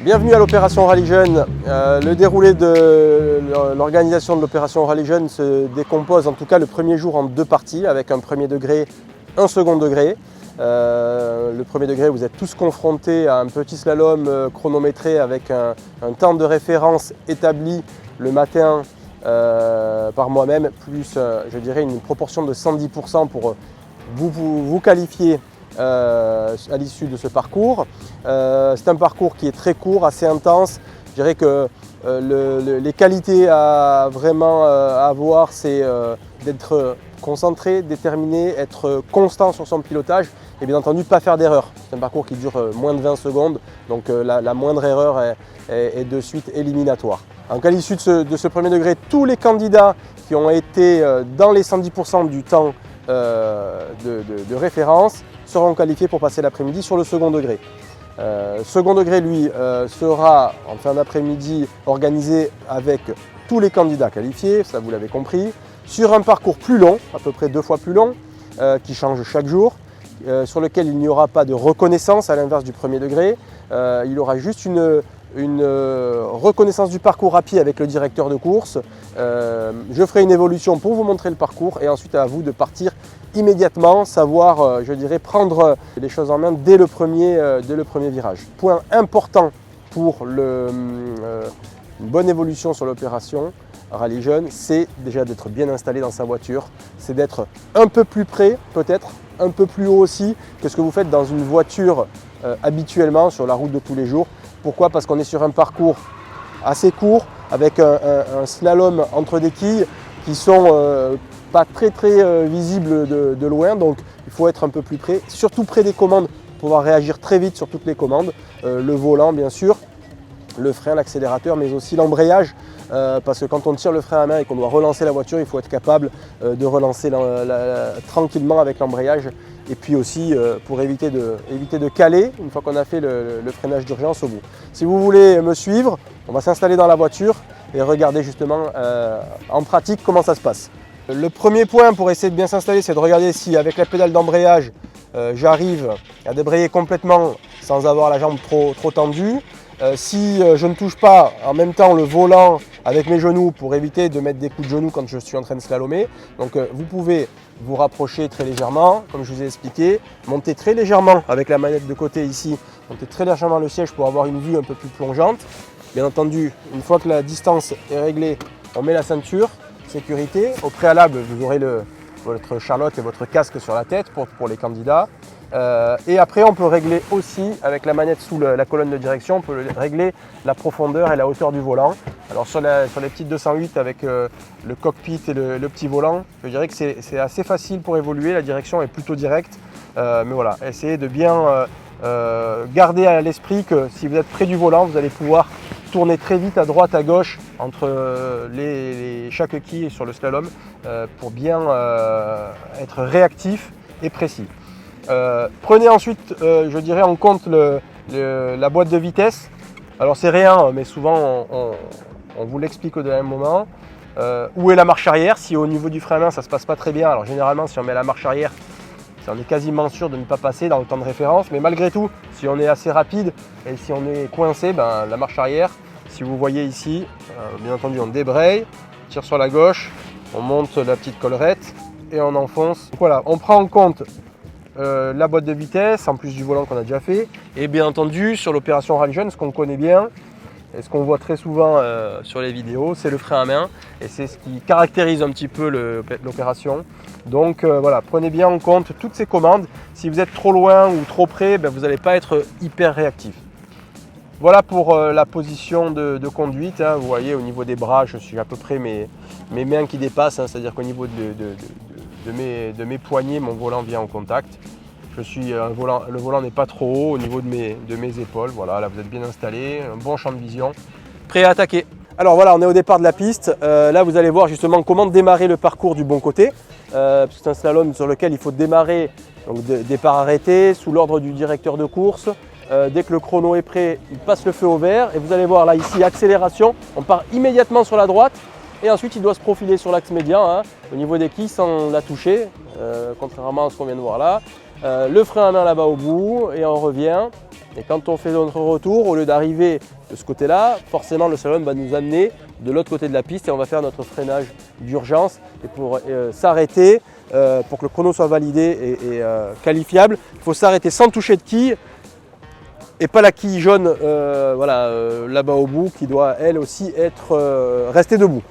Bienvenue à l'opération Rallye Jeune. Le déroulé de l'organisation de l'opération Rallye Jeune se décompose en tout cas le premier jour en deux parties avec un premier degré, un second degré. Le premier degré, vous êtes tous confrontés à un petit slalom chronométré avec un temps de référence établi le matin par moi-même, plus je dirais une proportion de 110% pour vous qualifier à l'issue de ce parcours. C'est un parcours qui est très court, assez intense. Je dirais que les qualités à vraiment avoir, c'est d'être concentré, déterminé, être constant sur son pilotage et bien entendu pas faire d'erreur. C'est un parcours qui dure moins de 20 secondes, donc la moindre erreur est de suite éliminatoire. Donc à l'issue de ce premier degré, tous les candidats qui ont été dans les 110% du temps de référence seront qualifiés pour passer l'après-midi sur le second degré. Second degré, lui, sera en fin d'après-midi organisé avec tous les candidats qualifiés, ça vous l'avez compris, sur un parcours plus long, à peu près 2 fois plus long, qui change chaque jour, sur lequel il n'y aura pas de reconnaissance à l'inverse du premier degré. Il y aura juste une reconnaissance du parcours à pied avec le directeur de course. Je ferai une évolution pour vous montrer le parcours et ensuite à vous de partir immédiatement, savoir, je dirais, prendre les choses en main dès le premier virage. Point important pour une bonne évolution sur l'opération Rallye Jeune, c'est déjà d'être bien installé dans sa voiture, c'est d'être un peu plus près, peut-être un peu plus haut aussi que ce que vous faites dans une voiture habituellement sur la route de tous les jours. Pourquoi? Parce qu'on est sur un parcours assez court avec un slalom entre des quilles qui sont pas très visibles de loin, donc il faut être un peu plus près, surtout près des commandes pour pouvoir réagir très vite sur toutes les commandes, le volant bien sûr, le frein, l'accélérateur, mais aussi l'embrayage, parce que quand on tire le frein à main et qu'on doit relancer la voiture, il faut être capable de relancer tranquillement avec l'embrayage, et puis aussi pour éviter de caler une fois qu'on a fait le freinage d'urgence au bout. Si vous voulez me suivre, on va s'installer dans la voiture et regarder justement en pratique comment ça se passe. Le premier point pour essayer de bien s'installer, c'est de regarder si avec la pédale d'embrayage, j'arrive à débrayer complètement sans avoir la jambe trop tendue. Si je ne touche pas en même temps le volant avec mes genoux pour éviter de mettre des coups de genoux quand je suis en train de slalomer. Donc vous pouvez vous rapprocher très légèrement, comme je vous ai expliqué, monter très légèrement avec la manette de côté ici, monter très légèrement le siège pour avoir une vue un peu plus plongeante. Bien entendu, une fois que la distance est réglée, on met la ceinture, sécurité. Au préalable, vous aurez votre charlotte et votre casque sur la tête pour les candidats. Et après, on peut régler aussi, avec la manette sous la colonne de direction, on peut régler la profondeur et la hauteur du volant. Alors sur les petites 208 avec le cockpit et le petit volant, je dirais que c'est assez facile pour évoluer, la direction est plutôt directe. Mais voilà, essayez de bien garder à l'esprit que si vous êtes près du volant, vous allez pouvoir tourner très vite à droite, à gauche, entre chaque quille sur le slalom, pour bien être réactif et précis. Prenez ensuite, je dirais, en compte la boîte de vitesse. Alors c'est rien, mais souvent on vous l'explique au dernier moment. Où est la marche arrière? Si au niveau du frein à main ça se passe pas très bien, alors généralement si on met la marche arrière, on est quasiment sûr de ne pas passer dans le temps de référence. Mais malgré tout, si on est assez rapide et si on est coincé, la marche arrière, si vous voyez ici, bien entendu on débraye, tire sur la gauche, on monte la petite collerette et on enfonce. Voilà, on prend en compte la boîte de vitesse, en plus du volant qu'on a déjà fait. Et bien entendu, sur l'opération Rallye Jeune, ce qu'on connaît bien, et ce qu'on voit très souvent sur les vidéos, c'est le frein à main. Et c'est ce qui caractérise un petit peu l'opération. Donc voilà, prenez bien en compte toutes ces commandes. Si vous êtes trop loin ou trop près, vous n'allez pas être hyper réactif. Voilà pour la position de conduite. Vous voyez, au niveau des bras, je suis à peu près mes mains qui dépassent. C'est-à-dire qu'au niveau de mes poignets, mon volant vient en contact. Le volant n'est pas trop haut au niveau de mes épaules. Voilà, là vous êtes bien installé, un bon champ de vision, prêt à attaquer. Alors voilà, on est au départ de la piste. Là vous allez voir justement comment démarrer le parcours du bon côté. C'est un slalom sur lequel il faut démarrer, donc départ arrêté, sous l'ordre du directeur de course. Dès que le chrono est prêt, il passe le feu au vert et vous allez voir là ici accélération, on part immédiatement sur la droite et ensuite il doit se profiler sur l'axe médian au niveau des quilles sans la toucher, contrairement à ce qu'on vient de voir là. Le frein à main là-bas au bout et on revient. Et quand on fait notre retour, au lieu d'arriver de ce côté-là, forcément le slalom va nous amener de l'autre côté de la piste et on va faire notre freinage d'urgence. Et pour s'arrêter, pour que le chrono soit validé et qualifiable, il faut s'arrêter sans toucher de quille et pas la quille jaune là-bas au bout qui doit elle aussi être restée debout.